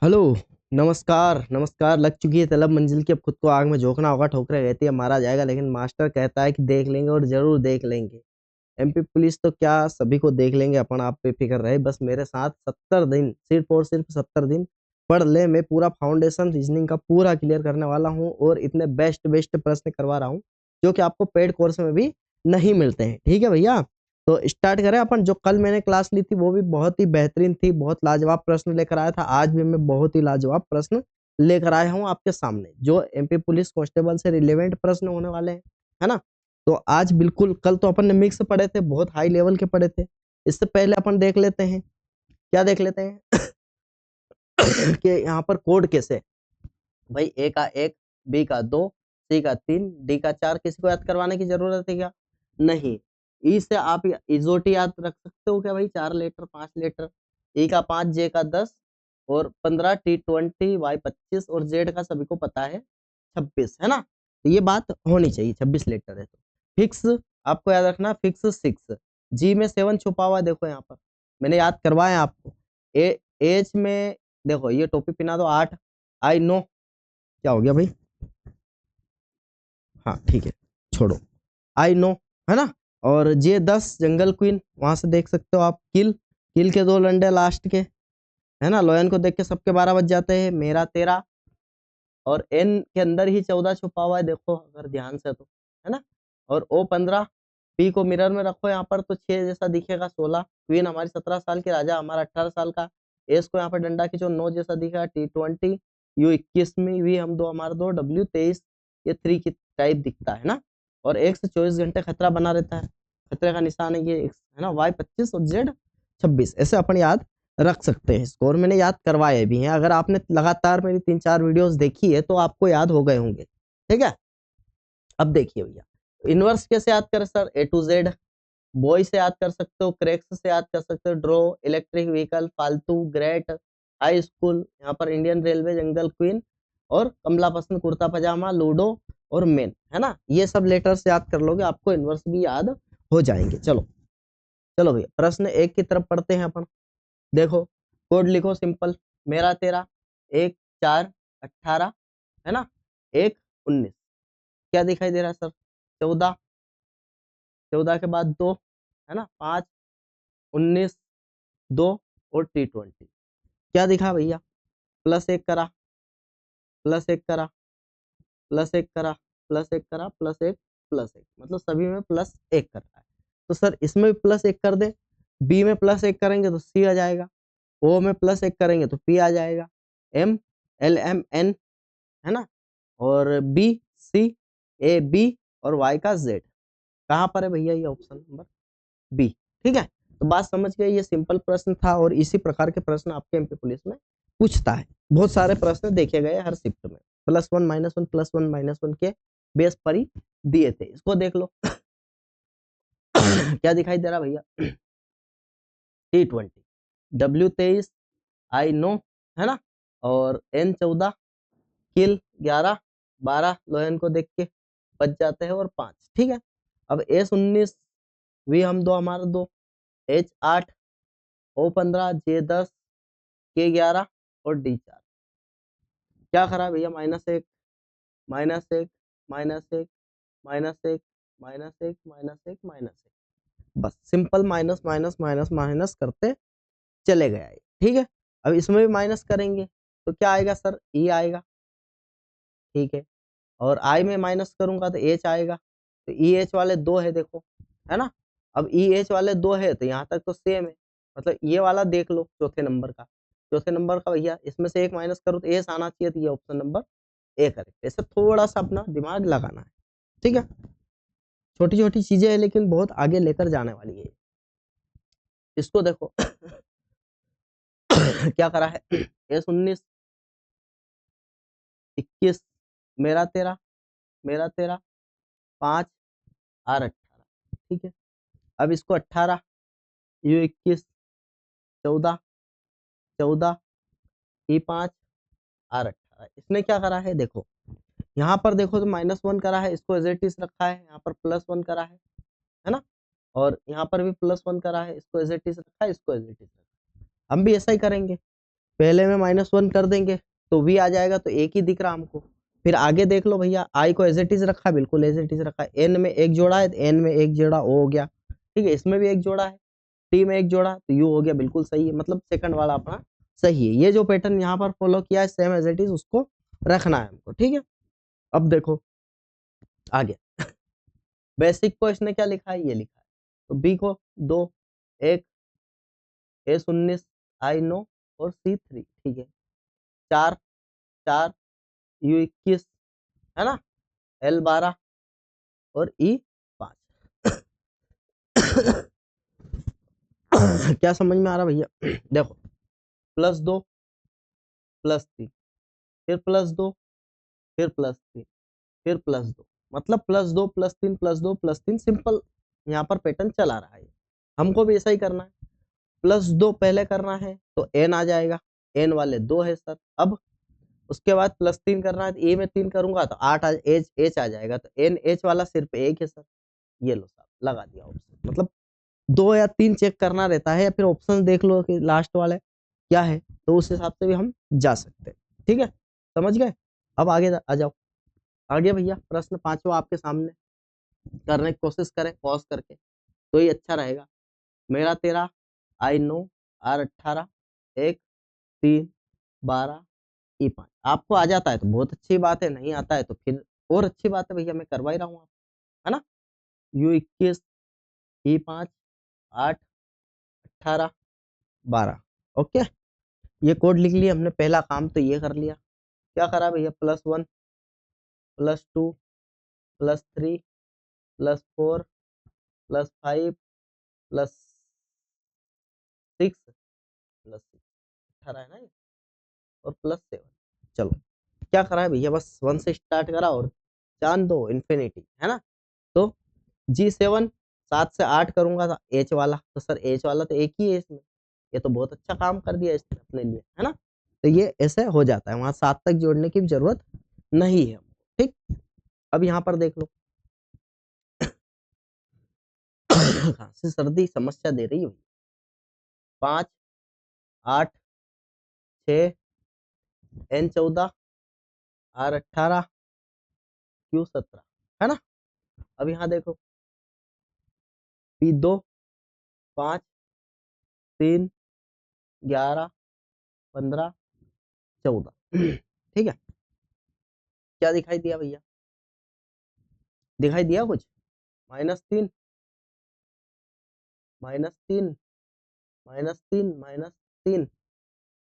Hello. नमस्कार नमस्कार। लग चुकी है तलब मंजिल की, अब खुद को आग में झोंकना होगा। ठोकरे कहती है मारा जाएगा, लेकिन मास्टर कहता है कि देख लेंगे और जरूर देख लेंगे। एमपी पुलिस तो क्या, सभी को देख लेंगे अपन। आप बेफिक्र रहे, बस मेरे साथ 70 दिन, सिर्फ और सिर्फ 70 दिन पढ़ ले। मैं पूरा फाउंडेशन रीजनिंग का पूरा क्लियर करने वाला हूँ और इतने बेस्ट बेस्ट प्रश्न करवा रहा हूँ जो कि आपको पेड कोर्स में भी नहीं मिलते हैं। ठीक है भैया, तो स्टार्ट करें अपन। जो कल मैंने क्लास ली थी वो भी बहुत ही बेहतरीन थी, बहुत लाजवाब प्रश्न लेकर आया था। आज भी मैं बहुत ही लाजवाब प्रश्न लेकर आया हूँ आपके सामने, जो एमपी पुलिस कांस्टेबल से रिलेवेंट प्रश्न होने वाले हैं, है ना। तो आज बिल्कुल, कल तो अपन ने मिक्स पढ़े थे, बहुत हाई लेवल के पढ़े थे। इससे पहले अपन देख लेते हैं, क्या देख लेते हैं कि यहाँ पर कोड कैसे। भाई ए का 1, बी का 2, सी का 3, डी का 4। किसी को याद करवाने की जरूरत है क्या? नहीं। ई से आप इजोटी याद रख सकते हो क्या भाई? 4 लेटर 5 लेटर। ई का 5, जे का 10 और 15, टी 20, वाई 25 और जेड का सभी को पता है 26, है ना। तो ये बात होनी चाहिए, 26 लेटर है। तो फिक्स आपको याद रखना, फिक्स 6। जी में 7 छुपा हुआ है, देखो यहाँ पर मैंने याद करवाया आपको। एच में देखो ये टोपी पिना दो 8। आई नो, क्या हो गया भाई? हाँ ठीक है, छोड़ो। आई नो, है ना। और जे 10 जंगल क्वीन, वहां से देख सकते हो आप। किल, किल के 2 लंडे लास्ट के, है ना। लोयन को देख के सबके 12 बज जाते हैं। मेरा 13 और एन के अंदर ही 14 छुपा हुआ है, देखो अगर ध्यान से तो, है ना। और ओ 15। पी को मिरर में रखो यहाँ पर तो 6 जैसा दिखेगा। 16 क्वीन हमारी 17 साल की, राजा हमारा 18 साल का। एस को यहाँ पर डंडा खींचो 9 जैसा दिखेगा। टी 20, यू 21 में, वी हम दो हमारा 2, डब्ल्यू 23, ये 3 की टाइप दिखता है ना। और एक्स 24 घंटे खतरा बना रहता है, खतरे का निशान है ये एक्स, है ना। वाई 25 और जेड 26, ऐसे अपन याद रख सकते हैं। स्कोर मैंने याद करवाए भी हैं, अगर आपने लगातार मेरी 3-4 वीडियोस देखी है तो आपको याद हो गए होंगे। ठीक है, अब देखिए भैया, इनवर्स कैसे याद करें sir? A to Z. Boy से याद कर सकते हो, क्रैक्स से याद कर सकते हो, ड्रॉ, इलेक्ट्रिक व्हीकल, फालतू, ग्रेट, हाई स्कूल, यहाँ पर इंडियन रेलवे, जंगल क्वीन और कमला पसंद, कुर्ता पजामा, लूडो और मेन, है ना। ये सब लेटर्स याद कर लोगे, आपको इनवर्स भी याद हो जाएंगे। चलो चलो भैया, प्रश्न एक की तरफ पढ़ते हैं अपन। देखो, कोड लिखो सिंपल। मेरा तेरा 1 4 18, है ना। 1 19, क्या दिखाई दे रहा है सर? 14, 14 के बाद 2, है ना। 5 19 2 और टी 20, क्या दिखा भैया? प्लस 1 करा, प्लस 1 करा, प्लस 1 करा, प्लस 1 करा, प्लस 1, प्लस 1, मतलब सभी में प्लस 1 कर रहा है। तो सर इसमें भी प्लस 1 कर दे। बी में प्लस 1 करेंगे तो सी आ जाएगा। ओ में प्लस 1 करेंगे तो पी आ जाएगा। एम, एल एम एन, है ना। और बी, सी, ए बी और वाई का जेड कहाँ पर है भैया? ये ऑप्शन नंबर बी। ठीक है, तो बात समझ गए। ये सिंपल प्रश्न था और इसी प्रकार के प्रश्न आपके एमपी पुलिस में पूछता है। बहुत सारे प्रश्न देखे गए हर शिफ्ट में, +1 -1 +1 -1 के बेस पर ही दिए थे। इसको देख लो क्या दिखाई दे रहा भैया? T20, W23, आई नो, है ना। और N14, किल 11, 12 लोयन को देख के बच जाते हैं और 5। ठीक है, अब S19, वी हम दो हमारा 2, H8, O15, J10, K11 और D4। क्या करा भैया? -1 -1 -1 -1 -1 -1 -1, बस simple minus minus minus minus करते चले गया ये। ठीक है, अब इसमें भी माइनस करेंगे तो क्या आएगा सर? ई आएगा। ठीक है, और आई में माइनस करूंगा तो एच आएगा। तो ई एच वाले 2 है, देखो, है ना। अब ई एच वाले 2 है तो यहाँ तक तो सेम है, मतलब ये वाला देख लो चौथे नंबर का। चौथे नंबर का भैया इसमें से 1 माइनस करो तो एस आना चाहिए, तो ये ऑप्शन नंबर ए करेक्ट। ऐसे थोड़ा सा अपना दिमाग लगाना है। ठीक है, छोटी छोटी चीजें हैं लेकिन बहुत आगे लेकर जाने वाली है। इसको देखो क्या करा है? S19, 21, मेरा 13, मेरा 13, 5 R 18। ठीक है, अब इसको 18, यू 21, 14, 14, ई 5, R 18। इसने क्या करा है? देखो यहाँ पर देखो तो -1 करा है, इसको एज इट इज रखा है। यहाँ पर +1 करा है ना। और यहाँ पर भी +1 करा है, इसको एज इट इज रखा है, इसको एज इट इज रखा है। हम भी ऐसा ही करेंगे। पहले में -1 कर देंगे तो v आ जाएगा, तो एक ही दिख रहा हमको। फिर आगे देख लो भैया, i को एज इट इज रखा, बिल्कुल एज इट इज रखा, n में एक जोड़ा है, n में एक जोड़ा o हो गया, ठीक है। इसमें भी एक जोड़ा है, t में एक जोड़ा, तो u हो गया, बिल्कुल सही है, मतलब सेकंड वाला अपना सही है। ये जो पैटर्न यहाँ पर फॉलो किया है सेम एज इट इज उसको रखना है हमको, ठीक है। अब देखो आगे बेसिक को इसने क्या लिखा है, ये लिखा है, तो बी को 2, 1, S19, I9 और C3, ठीक है। 4, 4, U21 है ना, L12 और E5 क्या समझ में आ रहा भैया? देखो +2 +3 फिर +2 फिर +3 फिर +2, मतलब +2 +3 +2 +3, सिंपल यहाँ पर पैटर्न चला रहा है। हमको भी ऐसा ही करना है, +2 पहले करना है तो n आ जाएगा, n वाले 2 है सर। अब उसके बाद +3 करना है, तो ए में 3 करूंगा तो 8 एच आ जाएगा, तो एन एच वाला सिर्फ एक है सर। ये लो साहब लगा दिया ऑप्शन, मतलब 2 या 3 चेक करना रहता है, या फिर ऑप्शन देख लो कि लास्ट वाला क्या है, तो उस हिसाब से भी हम जा सकते हैं, ठीक है, समझ गए। अब आगे आ जाओ, आगे भैया प्रश्न 5वां आपके सामने करने की कोशिश करें पॉज करके, तो ये अच्छा रहेगा। मेरा तेरा I9 R18 1 3 12 E5 आपको आ जाता है तो बहुत अच्छी बात है, नहीं आता है तो फिर और अच्छी बात है भैया, मैं करवा ही रहा हूँ, है ना। U21 E5 8 18 12, okay. ये कोड लिख लिया हमने, पहला काम तो ये कर लिया। क्या करा भैया, +1 +2 +3 +4 +5 +6 18 है ना ये, और +7। चलो क्या करा है भैया, बस 1 से स्टार्ट करा और जान दो इन्फिनिटी, है ना। तो G7 7 से 8 करूंगा तो H वाला, तो सर H वाला तो एक ही है इसमें, ये तो बहुत अच्छा काम कर दिया इसने अपने लिए, है ना। तो ये ऐसे हो जाता है, वहां 7 तक जोड़ने की जरूरत नहीं है, ठीक। अब यहाँ पर देख लो खांसी सर्दी समस्या दे रही हो। 5 8 6 N14 R18 Q17, है ना। अब यहाँ देखो P2 5 3 11 15 14 ठीक है। क्या दिखाई दिया भैया, दिखाई दिया कुछ, -3 -3 -3 -3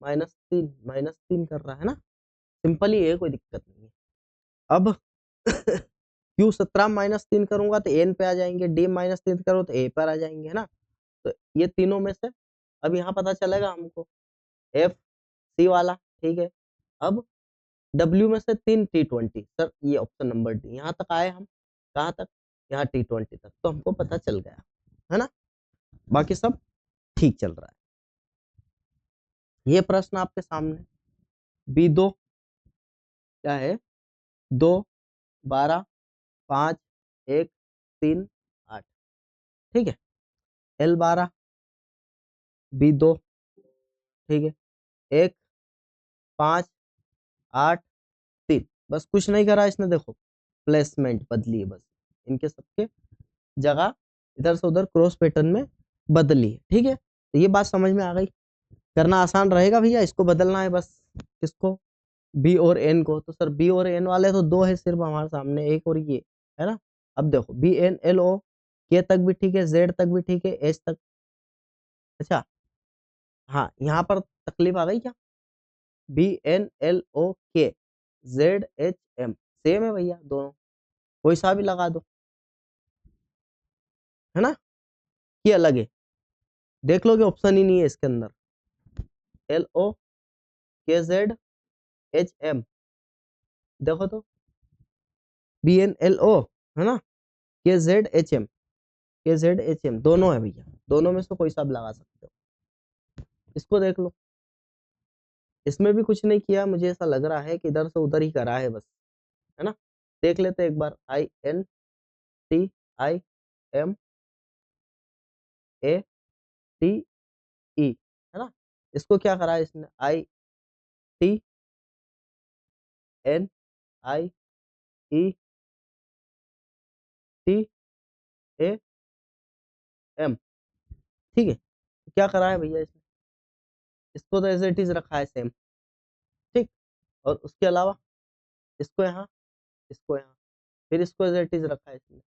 -3 -3 कर रहा है ना, सिंपल ही है, कोई दिक्कत नहीं है। अब Q17 -3 करूंगा तो N पे आ जाएंगे, D -3 करो तो A पर आ जाएंगे, है ना। तो ये तीनों में से अब यहाँ पता चलेगा हमको F C वाला, ठीक है। अब W में से 3 T20, सर ये ऑप्शन नंबर D, यहाँ तक आए हम, कहाँ तक, यहाँ T20 तक, तो हमको पता चल गया, है ना। बाकी सब ठीक चल रहा है। ये प्रश्न आपके सामने B2 क्या है, 2 12 5 1 3 8, ठीक है। L12 B2, ठीक है, 1 5 8 3, बस कुछ नहीं करा इसने, देखो प्लेसमेंट बदली है, बस इनके सबके जगह इधर से उधर क्रॉस पैटर्न में बदली है, ठीक है। तो ये बात समझ में आ गई, करना आसान रहेगा भैया, इसको बदलना है बस, किसको, बी और एन को। तो सर बी और एन वाले तो 2 है सिर्फ हमारे सामने, एक और ये, है ना। अब देखो BNLO के तक भी ठीक है, जेड तक भी ठीक है, एच तक, अच्छा हाँ यहाँ पर तकलीफ आ गई क्या, BNLO के ZHM सेम है भैया दोनों, कोई सा भी लगा दो, है ना। ये अलग है, देख लो कि ऑप्शन ही नहीं है इसके अंदर, LOKZHM, देखो तो BNLO, है ना, KZHM दोनों है भैया, दोनों में से कोई सा भी लगा सकते हो। इसको देख लो, इसमें भी कुछ नहीं किया, मुझे ऐसा लग रहा है कि इधर से उधर ही करा है बस, है ना। देख लेते एक बार, INTIMATE, है ना। इसको क्या करा है इसने, T N I E T A M. ठीक है, क्या करा है भैया इसने, इसको तो एज इट इज रखा है सेम। ठीक, और उसके अलावा इसको यहाँ, इसको यहाँ, फिर इसको एज इट इज रखा है इसने,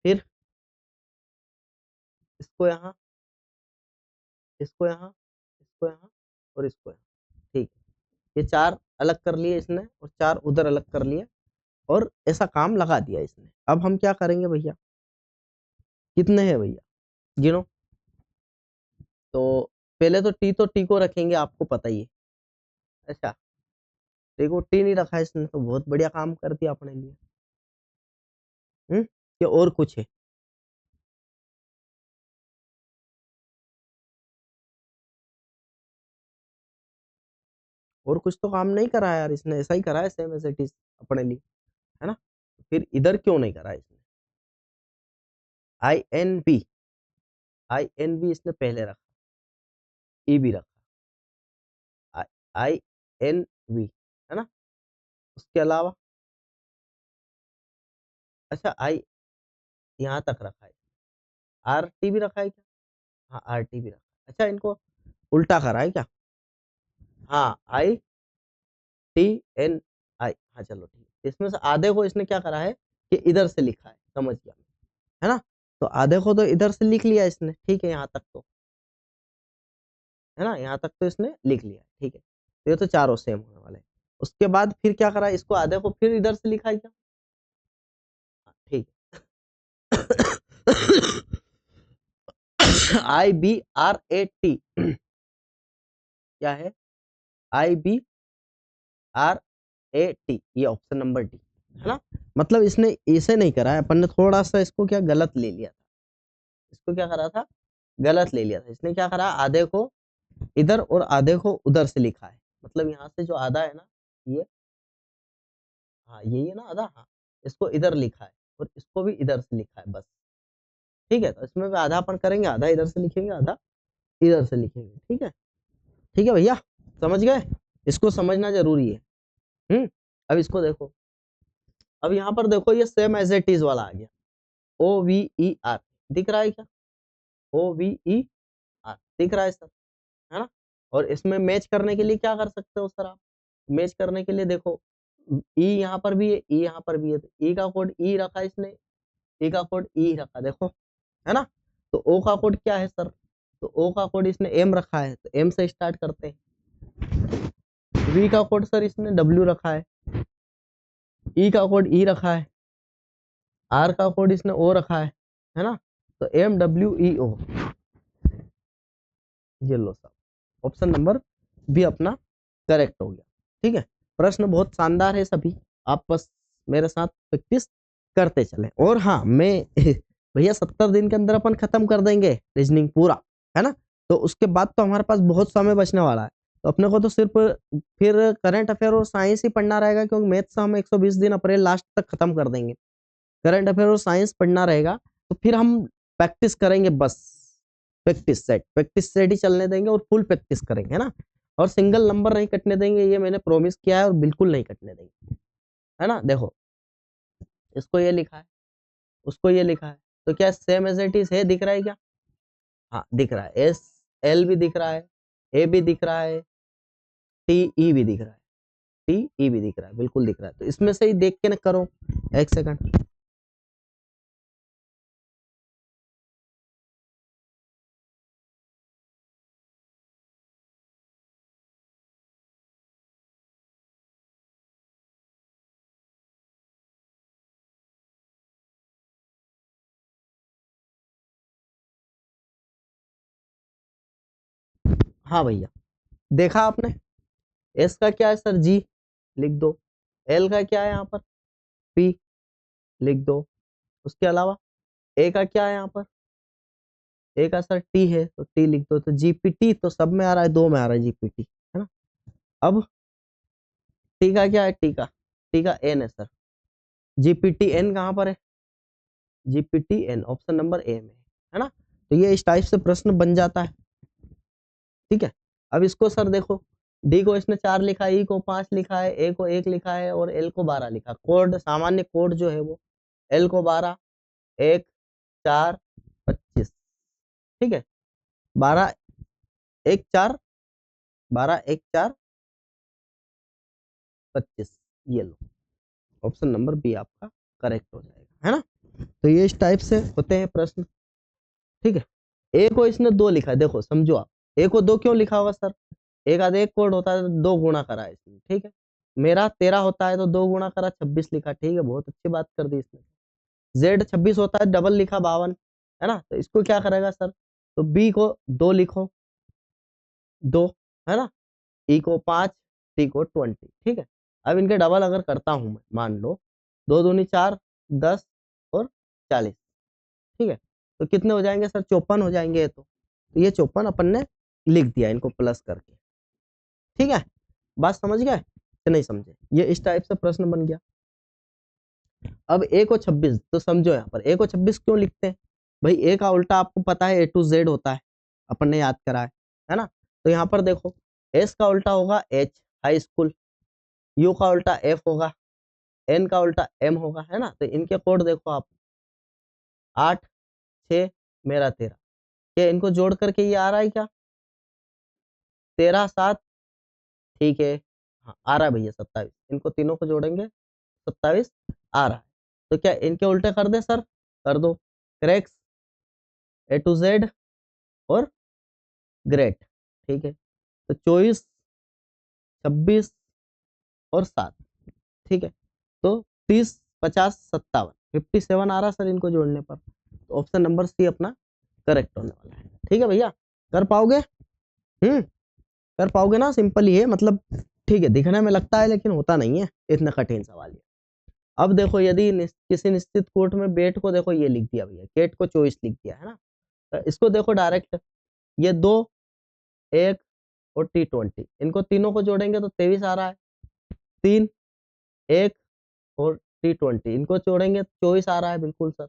फिर इसको यहाँ, इसको यहाँ, इसको यहाँ और इसको यहाँ। ठीक, ये चार अलग कर लिए इसने और चार उधर अलग कर लिए और ऐसा काम लगा दिया इसने। अब हम क्या करेंगे भैया, कितने हैं भैया, गिनो। तो पहले तो टी को रखेंगे, आपको पता ही है। अच्छा, देखो टी नहीं रखा है इसने तो बहुत बढ़िया काम कर दिया अपने लिए। ये और कुछ है, और कुछ तो काम नहीं करा है यार इसने, ऐसा ही करा है सेम एज इट इज अपने लिए, है ना। फिर इधर क्यों नहीं करा है इसने, आई एन बी इसने पहले रखा, ई भी रखा, आई एन वी, है ना। उसके अलावा अच्छा आई यहाँ तक रखा है, आर टी भी रखा है क्या, हाँ आर टी भी रखा है। अच्छा, इनको उल्टा करा है क्या, हाँ आई टी एन आई, हाँ चलो ठीक है। इसमें से आधे को इसने क्या करा है कि इधर से लिखा है, समझ गया, है ना। तो आधे को तो इधर से लिख लिया इसने, ठीक है, यहाँ तक तो, है ना, यहाँ तक तो इसने लिख लिया, ठीक है। तो ये तो चारों सेम होने वाले हैं। उसके बाद फिर क्या करा, इसको आधे को फिर इधर से लिखा है क्या, हाँ, ठीक है। आई बी आर ए टी क्या है, आई बी आर ए टी, ये ऑप्शन नंबर डी, है ना। मतलब इसने इसे नहीं करा है, अपन ने थोड़ा सा इसको क्या गलत ले लिया था, इसको क्या करा था, गलत ले लिया था। इसने क्या करा, आधे को इधर और आधे को उधर से लिखा है। मतलब यहाँ से जो आधा है ना, ये, हाँ यही है ना आधा, हाँ, इसको इधर लिखा है और इसको भी इधर से लिखा है, बस। ठीक है, तो इसमें भी आधा अपन करेंगे, आधा इधर से लिखेंगे, आधा इधर से लिखेंगे। ठीक है, ठीक है भैया, समझ गए, इसको समझना जरूरी है। अब इसको देखो, अब यहाँ पर देखो ये सेम एज इट इज वाला आ गया, ओ वी ई आर, दिख रहा है क्या, ओ वी ई आर दिख रहा है सर, है ना। और इसमें मैच करने के लिए क्या कर सकते हो सर आप, मैच करने के लिए देखो, ई यहाँ पर भी है, ई यहाँ पर भी है, तो ई का कोड ई रखा है इसने, ई का कोड ई रखा, देखो, है ना। तो ओ का कोड क्या है सर, तो ओ का कोड इसने एम रखा है, तो एम से स्टार्ट करते हैं। वी का कोड सर इसने डब्ल्यू रखा है, ई का कोड ई रखा है, आर का कोड इसने ओ रखा है ना। तो एम डब्ल्यू ई ओ, ये लो साहब, ऑप्शन नंबर बी अपना करेक्ट हो गया। ठीक है, प्रश्न बहुत शानदार है सभी, आप बस मेरे साथ प्रैक्टिस करते चले। और हाँ, मैं भैया 70 दिन के अंदर अपन खत्म कर देंगे रीजनिंग पूरा, है ना। तो उसके बाद तो हमारे पास बहुत समय बचने वाला है, तो अपने को तो सिर्फ फिर करंट अफेयर और साइंस ही पढ़ना रहेगा, क्योंकि मैथ्स हम 120 दिन अप्रैल लास्ट तक खत्म कर देंगे। करंट अफेयर और साइंस पढ़ना रहेगा, तो फिर हम प्रैक्टिस करेंगे बस, प्रैक्टिस सेट ही चलने देंगे और फुल प्रैक्टिस करेंगे, है ना। और सिंगल नंबर नहीं कटने देंगे, ये मैंने प्रॉमिस किया है, और बिल्कुल नहीं कटने देंगे, है ना। देखो, इसको ये लिखा है, उसको ये लिखा है, तो क्या सेम एज इट इज है, दिख रहा है क्या, हाँ दिख रहा है, एस एल भी दिख रहा है, ए भी दिख रहा है, टी ई भी दिख रहा है, टी ई भी दिख रहा है, बिल्कुल दिख रहा है। तो इसमें से ही देख के ना करो, एक सेकंड। हाँ भैया, देखा आपने, एस का क्या है सर, जी लिख दो, एल का क्या है यहाँ पर, पी लिख दो। उसके अलावा ए का क्या है यहाँ पर, ए का सर टी है, तो टी लिख दो। तो जीपीटी तो सब में आ रहा है, दो में आ रहा है जीपीटी, है ना। अब टी का क्या है, टी का एन है सर, जीपीटी एन कहाँ पर है, जीपीटी एन ऑप्शन नंबर ए में है ना। तो ये इस टाइप से प्रश्न बन जाता है। ठीक है, अब इसको सर देखो, डी को इसने 4 लिखा, ई को 5 लिखा है, ए को 1 लिखा है और एल को 12 लिखा। कोड सामान्य कोड जो है वो एल को 12, 1 4 25, ठीक है। 12 1 4 12 1 4 25, ये लो, ऑप्शन नंबर बी आपका करेक्ट हो जाएगा, है ना। तो ये इस टाइप से होते हैं प्रश्न, ठीक है। ए को इसने 2 लिखा है, देखो समझो आप, ए को 2 क्यों लिखा होगा सर, एक आध एक कोड होता है तो 2 गुणा करा है इसने, ठीक है। मेरा 13 होता है तो 2 गुणा करा 26 लिखा, ठीक है, बहुत अच्छी बात कर दी इसने। जेड 26 होता है, डबल लिखा 52, है ना, तो इसको क्या करेगा सर, तो बी को 2 लिखो, 2, है ना, ई को 5, टी को 20, ठीक है। अब इनके डबल अगर करता हूं मैं, मान लो 2 दूनी 4, 10 और 40, ठीक है, तो कितने हो जाएंगे सर, 54 हो जाएंगे। ये तो ये 54 अपन ने लिख दिया इनको प्लस करके, ठीक है। बात समझ गए कि नहीं समझे, ये इस टाइप से प्रश्न बन गया। अब ए को 26, तो समझो यहाँ पर ए को 26 क्यों लिखते हैं भाई, ए का उल्टा आपको पता है ए टू जेड होता है, अपन ने याद करा है ना। तो यहाँ पर देखो, एस का उल्टा होगा एच, हाई स्कूल, यू का उल्टा एफ होगा, एन का उल्टा एम होगा, है ना। तो इनके कोड देखो आप, 8 6 मेरा 13, ये इनको जोड़ करके ये आ रहा है क्या, 13 7, ठीक है, हाँ आ रहा है भैया 27, इनको तीनों को जोड़ेंगे 27 आ रहा है। तो क्या इनके उल्टे कर दे सर, कर दो, क्रैक्स, ए टू जेड और ग्रेट, ठीक है। तो 24 26 और 7, ठीक है, तो 30 50 57, 57 आ रहा सर इनको जोड़ने पर, तो ऑप्शन नंबर सी अपना करेक्ट होने वाला है, ठीक है भैया। कर पाओगे, कर पाओगे ना, सिंपल ही है मतलब, ठीक है, दिखने में लगता है लेकिन होता नहीं है इतना कठिन सवाल ये। अब देखो, यदि किसी निश्चित कोर्ट में बेट को देखो ये लिख दिया भैया, केट को 24 लिख दिया, है ना, तो इसको देखो डायरेक्ट, ये 2 1 और T20, इनको तीनों को जोड़ेंगे तो 23 आ रहा है, 3 1 और T20, इनको जोड़ेंगे 24 आ रहा है, बिल्कुल सर।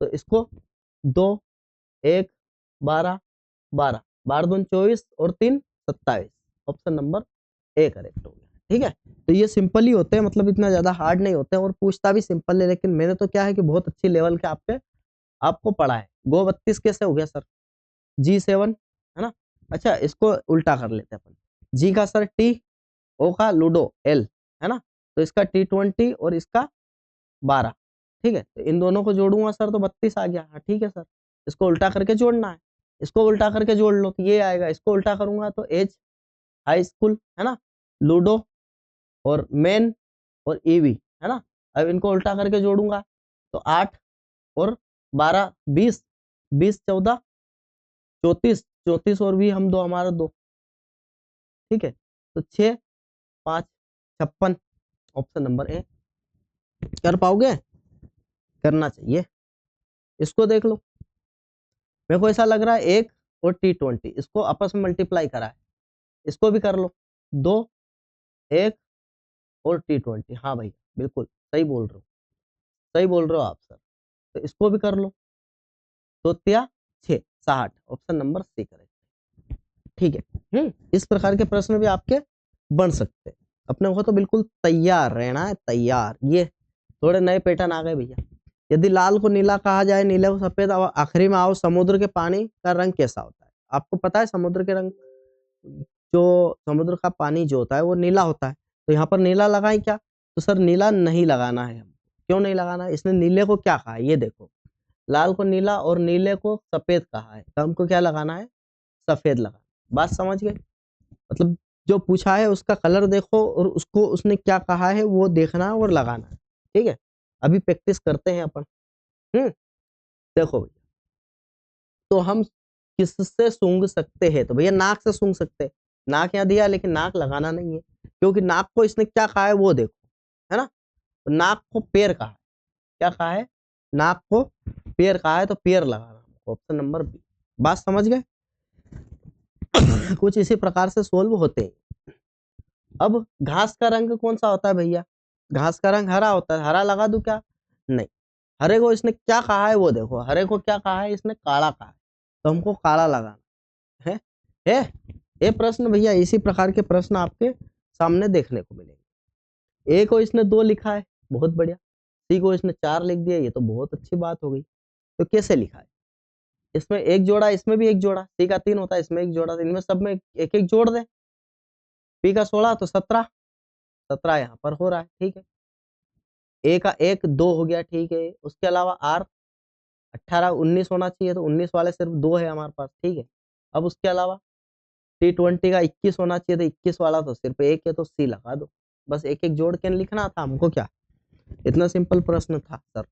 तो इसको 2 1 12 12 12 दून 24 और 3 27, ऑप्शन नंबर ए करेक्ट हो गया, ठीक है। तो ये सिंपल ही होते हैं, मतलब इतना ज्यादा हार्ड नहीं होते हैं, और पूछता भी सिंपल है, लेकिन मैंने तो क्या है कि बहुत अच्छी लेवल के आपको पढ़ा है। गो 32 कैसे हो गया सर, G7, है ना। अच्छा, इसको उल्टा कर लेते हैं अपन, जी का सर टी, ओ का लूडो एल, है ना, तो इसका T20 और इसका 12, ठीक है, तो इन दोनों को जोड़ूंगा सर तो 32 आ गया, हाँ ठीक है सर। इसको उल्टा करके जोड़ना है, इसको उल्टा करके जोड़ लो तो ये आएगा, इसको उल्टा करूंगा तो एज हाई स्कूल, है ना, लूडो और मेन और ईवी, है ना। अब इनको उल्टा करके जोड़ूंगा तो 8 और 12 20, 20 14 34, 34 और भी हम दो, हमारा 2, ठीक है, तो 6 5 56, ऑप्शन नंबर ए। कर पाओगे, करना चाहिए। इसको देख लो, मेरे को ऐसा लग रहा है 1 और T20 इसको आपस में मल्टीप्लाई करा है, इसको भी कर लो, 2 1 और T20, हाँ भैया बिल्कुल सही बोल रहे हो, सही बोल रहे हो आप सर। तो इसको भी कर लो, 2 तिया 6 60, ऑप्शन नंबर सी करेक्ट, ठीक है। इस प्रकार के प्रश्न भी आपके बन सकते हैं, अपने को तो बिल्कुल तैयार रहना है, तैयार। ये थोड़े नए पैटर्न आ गए भैया, यदि लाल को नीला कहा जाए, नीले को सफेद, और आखिरी में आओ, समुद्र के पानी का रंग कैसा होता है। आपको पता है समुद्र के रंग, जो समुद्र का पानी जो होता है वो नीला होता है, तो यहाँ पर नीला लगाए क्या, तो सर नीला नहीं लगाना है, हम क्यों नहीं लगाना है, इसने नीले को क्या कहा है, ये देखो, लाल को नीला और नीले को सफेद कहा है, तो हमको क्या लगाना है, सफेद लगाना। बात समझ गए, मतलब जो पूछा है उसका कलर देखो और उसको उसने क्या कहा है वो देखना है और लगाना है, ठीक है। अभी प्रैक्टिस करते हैं अपन। देखो भैया, तो हम किससे सूंघ सकते हैं, तो भैया नाक से सूंघ सकते हैं, नाक यहाँ दिया लेकिन नाक लगाना नहीं है, क्योंकि नाक को इसने क्या कहा है वो देखो, है ना, तो नाक को पैर कहा है, क्या कहा है, नाक को पैर कहा है, तो पैर लगाना, ऑप्शन नंबर बी। बात समझ गए। कुछ इसी प्रकार से सोल्व होते हैं। अब घास का रंग कौन सा होता है भैया, घास का रंग हरा होता है, हरा लगा दूं क्या, नहीं, हरे को इसने क्या कहा है वो देखो, हरे को क्या कहा है इसने, काला कहा है, तो हमको काला लगाना है, है? ये प्रश्न भैया इसी प्रकार के प्रश्न आपके सामने देखने को मिलेंगे। ए को इसने 2 लिखा है, बहुत बढ़िया। सी को इसने 4 लिख दिया, ये तो बहुत अच्छी बात हो गई। तो कैसे लिखा है? इसमें एक जोड़ा, इसमें भी एक जोड़ा, सी का 3 होता है, इसमें एक जोड़ा, इनमें सब में एक एक जोड़ दे। पी का 16 तो 17, 17 यहाँ पर हो रहा है, ठीक है। ए का 1 2 हो गया, ठीक है। उसके अलावा आर 18 19 होना चाहिए, तो 19 वाले सिर्फ 2 है हमारे पास, ठीक है। अब उसके अलावा T20 का 21 होना चाहिए, तो 21 वाला तो सिर्फ 1 है, तो सी लगा दो। बस एक एक जोड़ के लिखना था हमको, क्या इतना सिंपल प्रश्न था सर।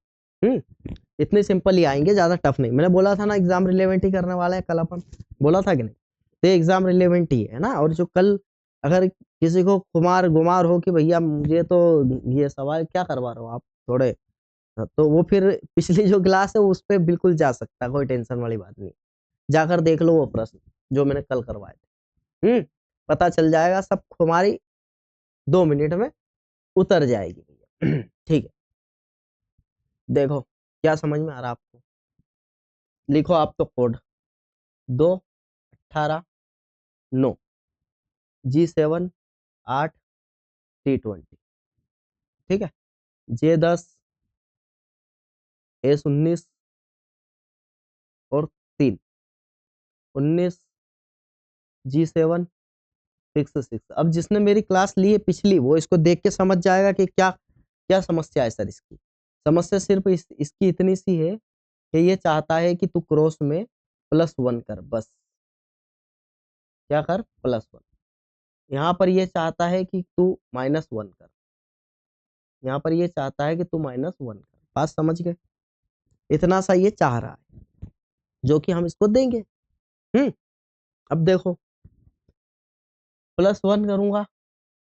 इतने सिंपल ही आएंगे, ज्यादा टफ नहीं। मैंने बोला था ना एग्जाम रिलेवेंट ही करने वाला है कल अपन, बोला था कि नहीं? तो एग्जाम रिलेवेंट ही है ना। और जो कल अगर किसी को खुमार गुमार हो कि भैया मुझे तो ये सवाल क्या करवा रहे हो आप थोड़े, तो वो फिर पिछली जो क्लास है उस पर बिल्कुल जा सकता है, कोई टेंशन वाली बात नहीं। जाकर देख लो वो प्रश्न जो मैंने कल करवाए थे। पता चल जाएगा सब, खुमारी 2 मिनट में उतर जाएगी भैया। ठीक है, देखो क्या समझ में आ रहा आपको? लिखो आप तो कोड 2 18 9 G7 8 T20, ठीक है। J10 S19 और 3 19 G7 6 6। अब जिसने मेरी क्लास ली है पिछली, वो इसको देख के समझ जाएगा कि क्या क्या समस्या है सर। इसकी समस्या सिर्फ इसकी इतनी सी है कि ये चाहता है कि तू क्रॉस में +1 कर, बस। क्या कर? +1। यहाँ पर ये चाहता है कि तू -1 कर, यहाँ पर ये चाहता है कि तू -1 कर। बात समझ गए? इतना सा ये चाह रहा है, जो कि हम इसको देंगे। अब देखो, +1 करूंगा,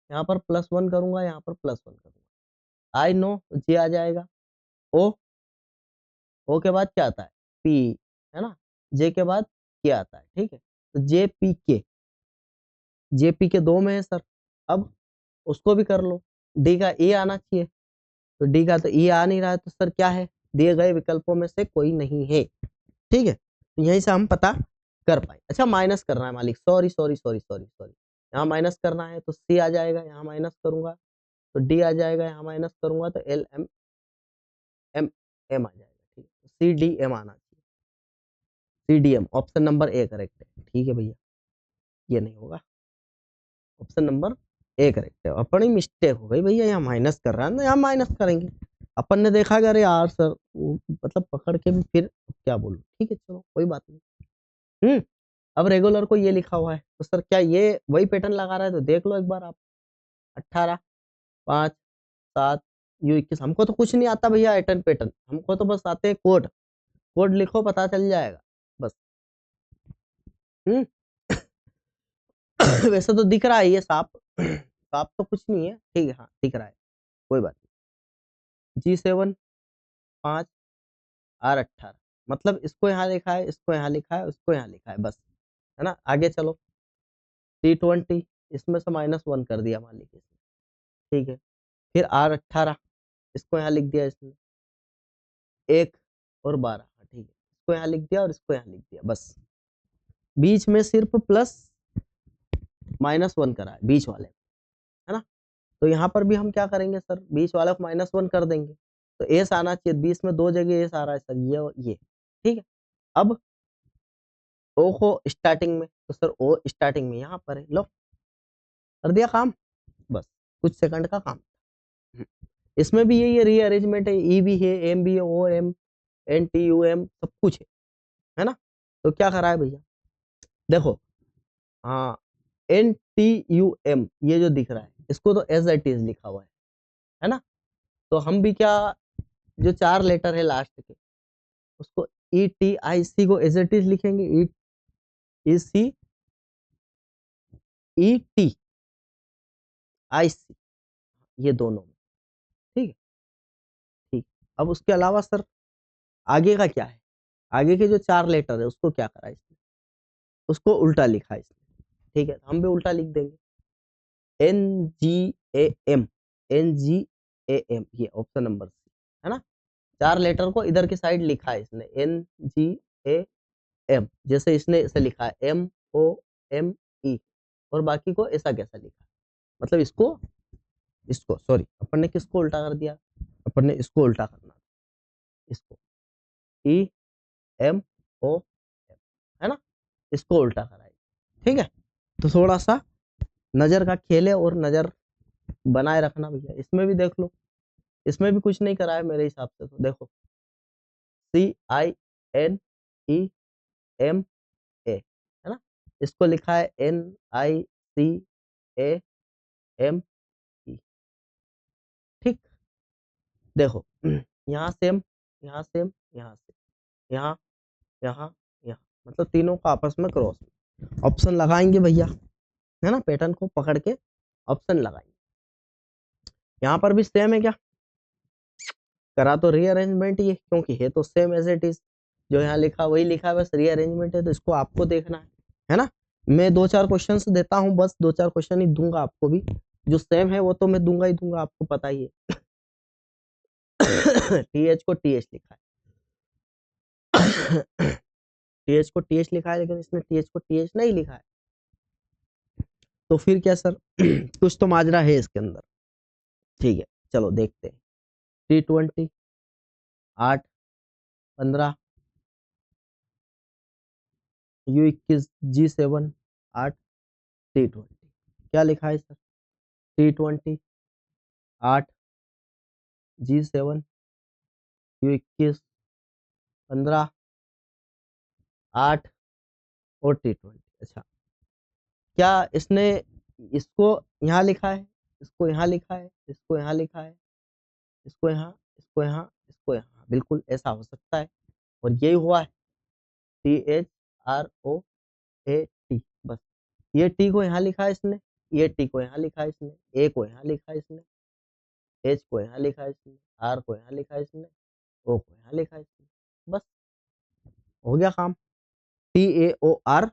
यहाँ पर +1 करूंगा, यहाँ पर +1 करूंगा। आई नो जे आ जाएगा। ओ, ओ के बाद क्या आता है? पी, है ना। जे के बाद के आता है, ठीक है। तो जे पी के, जे पी के 2 में है सर। अब उसको भी कर लो। डी का ए आना चाहिए, तो डी का तो ए आ नहीं रहा है, तो सर क्या है? दिए गए विकल्पों में से कोई नहीं है, ठीक है। तो यहीं से हम पता कर पाए। अच्छा, माइनस करना है मालिक, sorry sorry sorry sorry sorry, यहाँ माइनस करना है, तो सी आ जाएगा, यहाँ माइनस करूंगा तो डी आ जाएगा, यहाँ माइनस करूंगा तो एल एम एम एम आ जाएगा, ठीक है। सी डी एम आना चाहिए, C D M. Option number A correct है, ठीक है भैया। ये नहीं होगा, ऑप्शन नंबर ए करेक्ट है। अपनी मिस्टेक हो गई भैया, यहाँ माइनस कर रहा है ना, यहाँ माइनस करेंगे। अपन ने देखा कि अरे यार सर, मतलब पकड़ के भी फिर क्या बोलूं, ठीक है चलो कोई बात नहीं। अब रेगुलर को ये लिखा हुआ है, तो सर क्या ये वही पैटर्न लगा रहा है? तो देख लो एक बार आप। 18 5 7 U21। हमको तो कुछ नहीं आता भैया पैटर्न पैटर्न, हमको तो बस आते हैं कोड। कोड लिखो, पता चल जाएगा बस। हम्म वैसे तो दिख रहा है ये साफ साफ तो कुछ नहीं है, ठीक है। हाँ दिख रहा है, कोई बात नहीं। G7 5 R18, मतलब इसको यहाँ लिखा है, इसको यहाँ लिखा है, उसको यहाँ लिखा है, बस, है ना। आगे चलो। T20, इसमें से -1 कर दिया मान लीजिए, ठीक है। फिर R18, इसको यहाँ लिख दिया इसने, 1 और 12, ठीक है। इसको यहाँ लिख दिया और इसको यहाँ लिख दिया, बस। बीच में सिर्फ +-1 करा है बीच वाले, है ना। तो यहाँ पर भी हम क्या करेंगे सर? बीच वाले को -1 कर देंगे, तो एस आना चाहिए। बीच में 2 जगह एस आ रहा है सर, ये और ये, ठीक है। अब ओ को स्टार्टिंग में, तो सर ओ स्टार्टिंग में यहाँ पर है, लो कर दिया काम, बस कुछ सेकंड का काम। इसमें भी यही रीअरेंजमेंट है, ई भी है, एम भी है, O M N T U M सब कुछ है ना। तो क्या करा है भैया, देखो, हाँ, एन टी यू एम ये जो दिख रहा है, इसको तो एज इट इज लिखा हुआ है ना। तो हम भी क्या, जो 4 लेटर है लास्ट के, उसको ई टी आई सी को एज इट इज लिखेंगे, ई सी ई टी आई सी, ये दोनों में, ठीक है। ठीक, अब उसके अलावा सर आगे का क्या है? आगे के जो 4 लेटर है उसको क्या करा इसने? उसको उल्टा लिखा है इसने, ठीक है। हम भी उल्टा लिख देंगे, N G A M, N G A M, ये ऑप्शन नंबर सी, है ना। 4 लेटर को इधर की साइड लिखा है इसने, एन जी ए एम, जैसे इसने इसे लिखा है एम ओ एम ई, और बाकी को ऐसा कैसा लिखा, मतलब इसको सॉरी अपन ने किसको उल्टा कर दिया, अपन ने इसको उल्टा करना, इसको EMO है ना, इसको उल्टा कराए, ठीक है। तो थोड़ा सा नजर का खेल है और नजर बनाए रखना भैया। इसमें भी देख लो, इसमें भी कुछ नहीं करा है मेरे हिसाब से, तो देखो CINEMA है ना, इसको लिखा है NICAME, ठीक। देखो यहाँ सेम, यहाँ सेम, यहाँ से, यहाँ, यहाँ, यहाँ, मतलब तीनों का आपस में क्रॉस, ऑप्शन लगाएंगे भैया, है ना, पैटर्न को पकड़ के ऑप्शन लगाएंगे। यहाँ पर भी सेम है क्या, करा तो रीअरेंजमेंट ये, क्योंकि है तो सेम एज इट इज, जो यहाँ लिखा वही लिखा है, बस रीअरेंजमेंट है, तो इसको आपको देखना है ना। मैं 2-4 क्वेश्चन देता हूँ, बस 2-4 क्वेश्चन ही दूंगा आपको भी, जो सेम है वो तो मैं दूंगा ही दूंगा, आपको पता ही है। TH को TH लिखा है, TH को TH लिखा है, लेकिन इसने TH को TH नहीं लिखा है, तो फिर क्या सर, कुछ तो माजरा है इसके अंदर, ठीक है। चलो देखते हैं, T20 8 15, U21 G7 8, T20 क्या लिखा है सर, T20 8 G7 U21 15 8 और T20। अच्छा, क्या इसने इसको यहाँ लिखा है, इसको यहाँ लिखा है, इसको यहाँ लिखा है, इसको यहाँ, इसको यहाँ, इसको यहाँ, बिल्कुल ऐसा हो सकता है, और यही हुआ है, THROAT, बस ये टी को यहाँ लिखा है इसने, ये टी को यहाँ लिखा है इसने, ए को यहाँ लिखा है इसने, एच को यहाँ लिखा है इसने, आर को यहाँ लिखा है इसने, ओ को यहाँ लिखा है इसने, बस हो गया काम। TAOR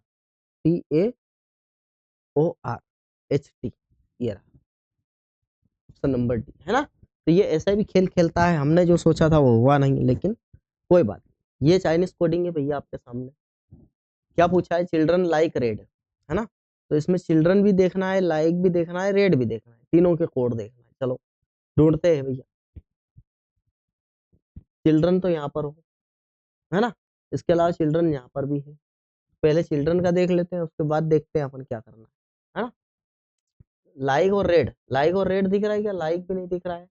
TAORHT, ये रहा ऑप्शन नंबर डी, है ना। तो ये ऐसा भी खेल खेलता है, हमने जो सोचा था वो हुआ नहीं, लेकिन कोई बात नहीं। ये चाइनीज कोडिंग है भैया आपके सामने। क्या पूछा है, चिल्ड्रन लाइक रेड, है ना, तो इसमें चिल्ड्रन भी देखना है, लाइक भी देखना है, रेड भी देखना है, तीनों के कोड देखना है। चलो ढूंढते हैं भैया, चिल्ड्रन तो यहाँ पर हो, है ना, इसके अलावा चिल्ड्रन यहाँ पर भी है, पहले चिल्ड्रन का देख लेते हैं, उसके बाद देखते हैं अपन क्या करना है ना। लाइक और रेड, लाइक और रेड दिख रहा है क्या, लाइक भी नहीं दिख रहा है,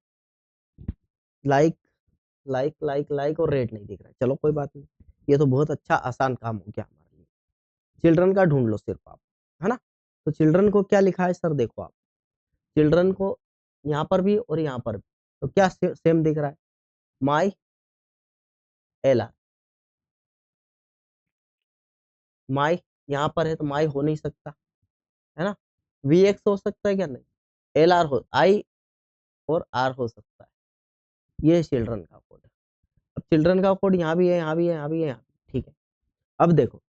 लाइक लाइक लाइक लाइक और रेड नहीं दिख रहा है। चलो कोई बात नहीं, ये तो बहुत अच्छा आसान काम हो गया हमारे लिए। चिल्ड्रन का ढूंढ लो सिर्फ आप, है ना। तो चिल्ड्रन को क्या लिखा है सर, देखो आप, चिल्ड्रन को यहाँ पर भी और यहाँ पर भी, तो क्या सेम दिख रहा है, माई LR, माई यहाँ पर है तो माई हो नहीं सकता, है ना, VX हो सकता है क्या, नहीं, LR हो, I और R हो सकता है, ये चिल्ड्रन का कोड है। अब चिल्ड्रन का कोड यहाँ भी है, यहाँ भी है, यहाँ भी है, यहाँ भी, ठीक है। अब देखो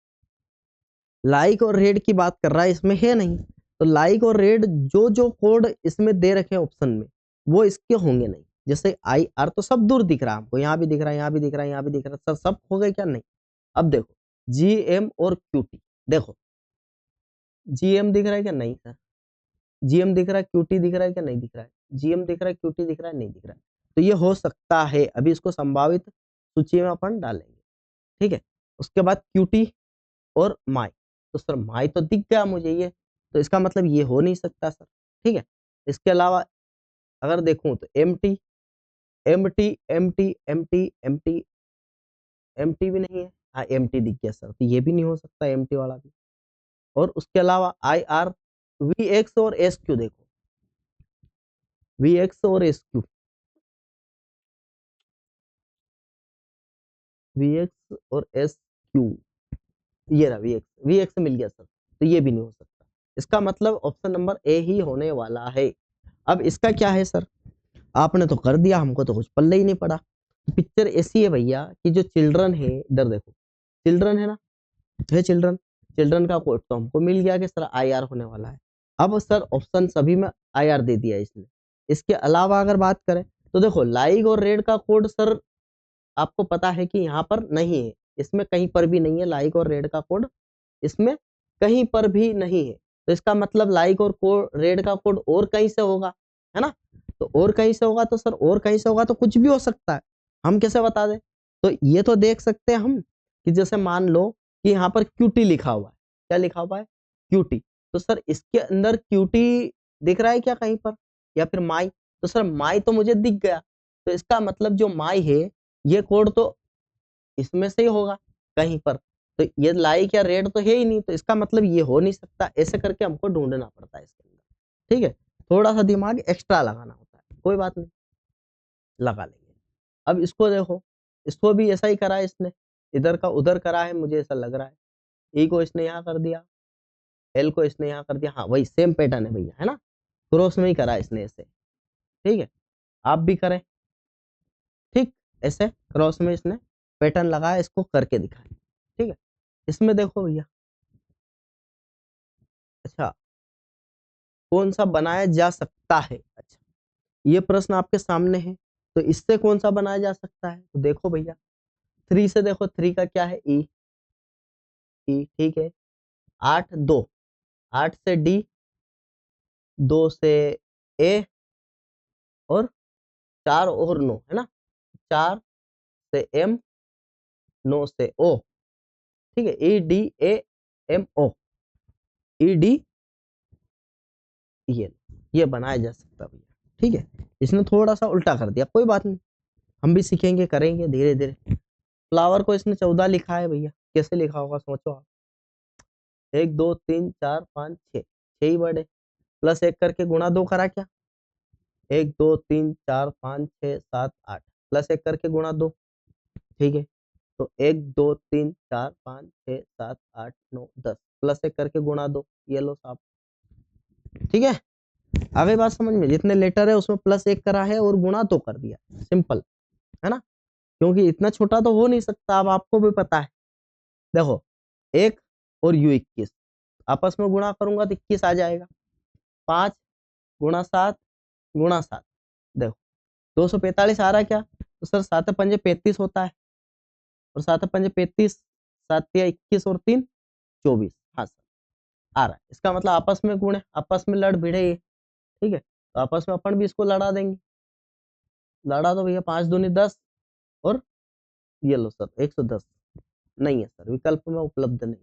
लाइक और रेड की बात कर रहा है, इसमें है नहीं, तो लाइक और रेड जो जो कोड इसमें दे रखे हैं ऑप्शन में, वो इसके होंगे नहीं। जैसे IR तो सब दूर दिख रहा है हमको, यहाँ भी दिख रहा है, यहाँ भी दिख रहा है, यहाँ भी दिख रहा है, सर सब हो गए क्या, नहीं। अब देखो GM और QT, देखो GM दिख रहा है क्या, नहीं सर, GM दिख रहा है, QT दिख रहा है क्या, नहीं दिख रहा है, GM दिख रहा है, QT दिख रहा है, नहीं दिख रहा है, तो ये हो सकता है, अभी इसको संभावित सूची में अपन डालेंगे, ठीक है। उसके बाद QT और माई, तो सर माई तो दिख गया मुझे ये, तो इसका मतलब ये हो नहीं सकता सर, ठीक है। इसके अलावा अगर देखूं तो MT MT MT MT MT MT भी नहीं है, हाँ MT दिख गया सर, तो ये भी नहीं हो सकता MT वाला भी। और उसके अलावा IR, VX और SQ, देखो VX और SQ, VX और SQ, ये रहा VX मिल गया सर, तो ये भी नहीं हो सकता, इसका मतलब ऑप्शन नंबर ए ही होने वाला है। अब इसका क्या है सर, आपने तो कर दिया, हमको तो कुछ पल्ले ही नहीं पड़ा। पिक्चर ऐसी है भैया कि जो चिल्ड्रन है, इधर देखो चिल्ड्रन है ना, है चिल्ड्रन, चिल्ड्रन का कोड तो हमको मिल गया कि सर IR होने वाला है। अब सर ऑप्शन सभी में IR दे दिया इसने। इसके अलावा अगर बात करें तो देखो लाइक और रेड का कोड सर आपको पता है कि यहाँ पर नहीं है, इसमें कहीं पर भी नहीं है, लाइक और रेड का कोड इसमें कहीं पर भी नहीं है। तो इसका मतलब लाइक और कोड रेड का कोड और कहीं से होगा, है ना। तो और कहीं से होगा तो सर और कहीं से होगा तो कुछ भी हो सकता है, हम कैसे बता दें। तो ये तो देख सकते हैं हम कि जैसे मान लो कि यहाँ पर क्यूटी लिखा हुआ है, क्या लिखा हुआ है, क्यूटी। तो सर इसके अंदर क्यूटी दिख रहा है क्या कहीं पर, या फिर माई। तो सर माई तो मुझे दिख गया, तो इसका मतलब जो माई है ये कोड तो इसमें से ही होगा कहीं पर। तो ये लाइक या रेड तो है ही नहीं, तो इसका मतलब ये हो नहीं सकता। ऐसे करके हमको ढूंढना पड़ता है इसके अंदर, ठीक है। थोड़ा सा दिमाग एक्स्ट्रा लगाना होता है, कोई बात नहीं, लगा लेंगे। अब इसको देखो, इसको भी ऐसा ही करा है इसने, इधर का उधर करा है, मुझे ऐसा लग रहा है। ई को इसने यहाँ कर दिया, एल को इसने यहाँ कर दिया, हाँ वही सेम पैटर्न है भैया, है ना। क्रॉस में ही करा है इसने ऐसे, ठीक है। आप भी करें ठीक ऐसे, क्रॉस में इसने पैटर्न लगाया, इसको करके दिखाए, ठीक है। इसमें देखो भैया, अच्छा कौन सा बनाया जा सकता है, अच्छा ये प्रश्न आपके सामने है। तो इससे कौन सा बनाया जा सकता है, तो देखो भैया, थ्री से देखो, थ्री का क्या है, ई, ई ठीक है। आठ दो, आठ से डी, दो से ए, और चार और नो, है ना, चार से एम, नो से ओ, ठीक है। E D A M O, E D, ये बनाया जा सकता है भैया, ठीक है। इसने थोड़ा सा उल्टा कर दिया, कोई बात नहीं, हम भी सीखेंगे करेंगे धीरे धीरे। फ्लावर को इसने 14 लिखा है भैया, कैसे लिखा होगा सोचो आप। एक दो तीन चार पाँच छः, छः ही वर्ड है, प्लस एक करके गुणा दो करा क्या, एक दो तीन चार पाँच छः सात आठ, प्लस एक करके गुणा दो, ठीक है। तो एक दो तीन चार पाँच छः सात आठ नौ दस, प्लस एक करके गुणा दो, ये लो साहब, ठीक है। आ गई बात समझ में, जितने लेटर है उसमें प्लस एक करा है और गुणा दो कर दिया, सिंपल, है ना। क्योंकि इतना छोटा तो हो नहीं सकता, अब आपको भी पता है। देखो एक और यू 21 आपस में गुणा करूंगा तो 21 आ जाएगा। 5 गुणा 7 गुणा 7, देखो 245 आ रहा है क्या, तो सर 7 पंजे 35 होता है, और 7 पंजे 35, 7 या 21 और 3 24, हाँ सर आ रहा है। इसका मतलब आपस में गुण है, आपस में लड़ भिड़े ये, ठीक है। तो आपस में अपन भी इसको लड़ा देंगे, लड़ा तो भैया 5 दूनी 10, और ये लो सर 110, नहीं है सर, विकल्प में उपलब्ध नहीं,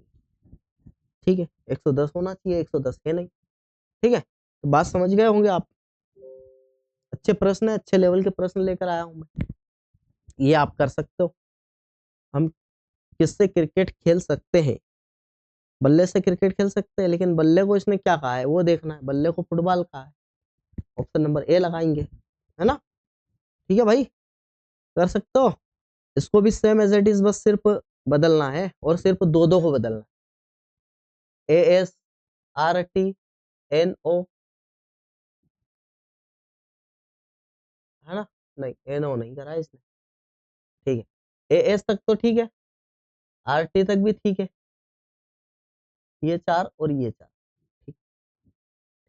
ठीक है। 110 होना चाहिए, 110 है नहीं, ठीक है। तो बात समझ गए होंगे आप। अच्छे प्रश्न है, अच्छे लेवल के प्रश्न लेकर आया हूं मैं, ये आप कर सकते हो। हम किससे क्रिकेट खेल सकते हैं, बल्ले से क्रिकेट खेल सकते हैं, लेकिन बल्ले को इसने क्या कहा है वो देखना है, बल्ले को फुटबॉल कहा है, ऑप्शन नंबर ए लगाएंगे, है ना। ठीक है भाई, कर सकते हो। इसको भी सेम एज इट इज, बस सिर्फ बदलना है, और सिर्फ दो दो को बदलना है, A S R T N O, है ना, नहीं एन ओ नहीं करा है इसने, ठीक है। ए एस तक तो ठीक है, आर टी तक भी ठीक है, ये चार और ये चार, ठीक,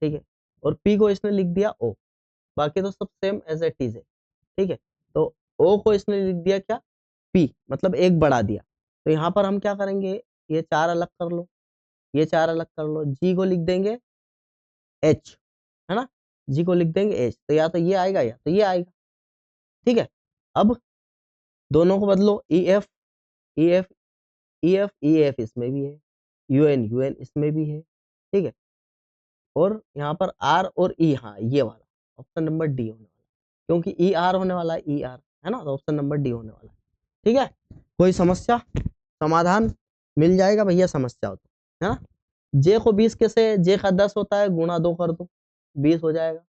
ठीक है। और पी को इसने लिख दिया ओ, बाकी तो सब सेम एज इट इज है, ठीक है। तो ओ को इसने लिख दिया क्या, पी, मतलब एक बढ़ा दिया। तो यहाँ पर हम क्या करेंगे, ये चार अलग कर लो, ये चार अलग कर लो, जी को लिख देंगे एच, है ना, जी को लिख देंगे एच, तो या तो ये आएगा या तो ये आएगा, ठीक है। अब दोनों को बदलो, E F, E F, E F, E F इसमें भी है, यूएन, यूएन इसमें भी है, ठीक है। और यहाँ पर आर और ई, हाँ ये वाला ऑप्शन नंबर डी होने वाला, क्योंकि ई आर होने वाला है, ई आर, है ना, तो ऑप्शन नंबर डी होने वाला है, ठीक है। कोई समस्या, समाधान मिल जाएगा भैया, समस्या हो तो, है ना। जे को 20 कैसे, जे का 10 होता है, गुणा 2 कर दो 20 हो जाएगा।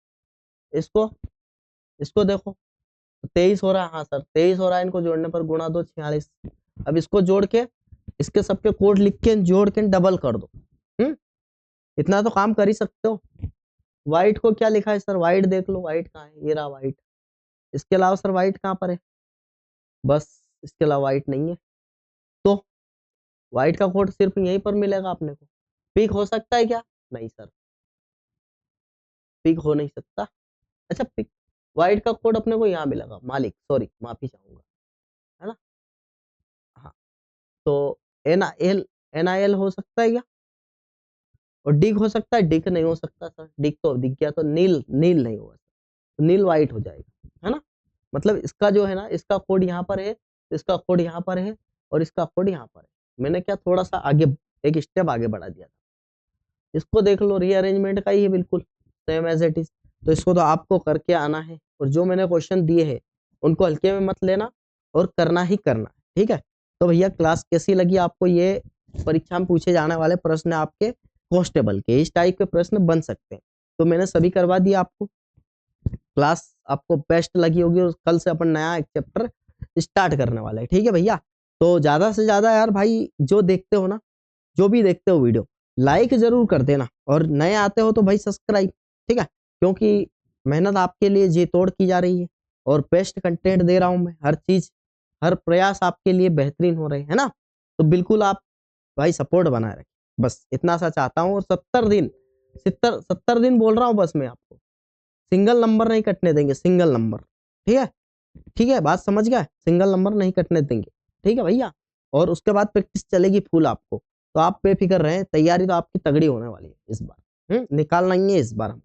इसको इसको देखो 23 हो रहा है, हाँ सर 23 हो रहा है, इनको जोड़ने पर गुणा 2 46। अब इसको जोड़ के इसके सबके कोड लिख के जोड़ के डबल कर दो, इतना तो काम कर ही सकते हो। व्हाइट को क्या लिखा है सर, व्हाइट देख लो, व्हाइट कहाँ है, ये रहा व्हाइट। इसके अलावा सर व्हाइट कहाँ पर है, बस इसके अलावा व्हाइट नहीं है, तो व्हाइट का कोड सिर्फ यहीं पर मिलेगा अपने को। पिक हो सकता है क्या, नहीं सर, पिक हो नहीं सकता। अच्छा पिक, व्हाइट का कोड अपने को यहाँ मिलेगा, मालिक सॉरी माफी चाहूंगा, है ना। हाँ, तो N I L, N I L हो सकता है क्या, और डिक हो सकता है, डिक नहीं हो सकता सर, डिक तो दिख गया तो नील, नील नहीं होगा, तो नील वाइट हो जाएगा, है ना। मतलब इसका जो है ना, इसका कोड यहाँ पर है, इसका कोड यहाँ पर है, और इसका कोड यहाँ पर है। मैंने क्या थोड़ा सा आगे, एक स्टेप आगे बढ़ा दिया था। इसको देख लो, रीअरेंजमेंट का ही है बिल्कुल सेम एज इट इज। तो इसको तो आपको करके आना है, और जो मैंने क्वेश्चन दिए हैं उनको हल्के में मत लेना, और करना ही करना, ठीक है। तो भैया क्लास कैसी लगी आपको, ये परीक्षा में पूछे जाने वाले प्रश्न आपके कांस्टेबल के, इस टाइप के प्रश्न बन सकते हैं। तो मैंने सभी करवा दिया आपको, क्लास आपको बेस्ट लगी होगी, और कल से अपन नया एक चैप्टर स्टार्ट करने वाला है, ठीक है भैया। तो ज्यादा से ज्यादा यार भाई, जो देखते हो ना, जो भी देखते हो वीडियो, लाइक जरूर कर देना, और नए आते हो तो भाई सब्सक्राइब, ठीक है। क्योंकि मेहनत आपके लिए जी तोड़ की जा रही है, और बेस्ट कंटेंट दे रहा हूं मैं, हर चीज, हर प्रयास आपके लिए बेहतरीन हो रहे हैं ना। तो बिल्कुल आप भाई सपोर्ट बनाए रखें, बस इतना सा चाहता हूँ। और 70 दिन, 70 दिन बोल रहा हूँ बस मैं आपको, सिंगल नंबर नहीं कटने देंगे, सिंगल नंबर, ठीक है। ठीक है, बात समझ गया, सिंगल नंबर नहीं कटने देंगे, ठीक है भैया। और उसके बाद प्रैक्टिस चलेगी फुल आपको, तो आप बेफिक्र रहें, तैयारी तो आपकी तगड़ी होने वाली है इस बार, निकालना ही है इस बार।